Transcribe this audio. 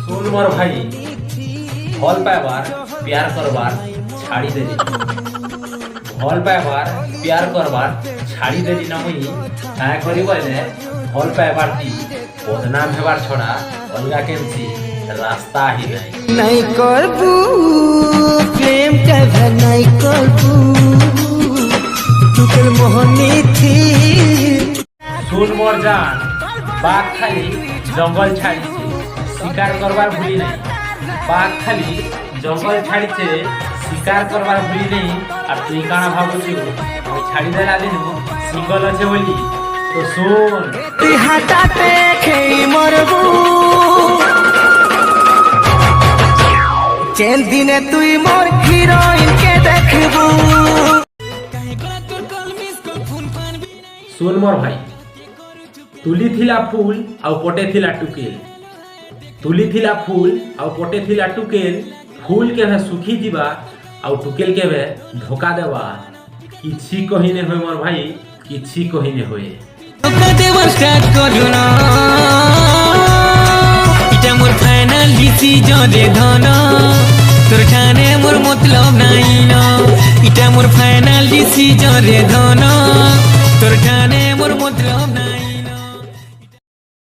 सुन मोर भाई भल पाइबार प्यार करबार छाड़ी देली भल पाइबार प्यार करबार छाड़ी देली ना मुई काय करी बोले भल पाइबार दी बदनाम हेबार छड़ा अलगा केनसी रास्ता ही नहीं नहीं करबू प्रेम का नहीं करबू टुकल मोहनी थी। सुन मोर जान बाघ खाली जंगल छाड़ी शिकार करबार भूली नहीं बाघ खाली जंगल छाड़ी शिकार करबार भूली नहीं और तुई काना भाबुछु ओई छाड़ी देला दिन सिंगल আছে বলি তো শুন তুই হাঁটাতে খেই মরবু চেন দিনে তুই মোর হিরোইন কে দেখবু। सुन मोर भाई तुली थिला फूल आउ पटे थिला टुकेल तुली थिला फूल आउ पटे थिला टुकेल फूल के भे सुखी जीवा आउ टुकेल के भे धोखा देवा किछि कहिने होय मोर भाई किछि कहिने होय দেবার স্টার্ট করো না এটা মোর ফাইনাল ডিসিশন রে ধন তোর ঠানে মোর মতলব নাই না এটা মোর ফাইনাল ডিসিশন রে ধন তোর ঠানে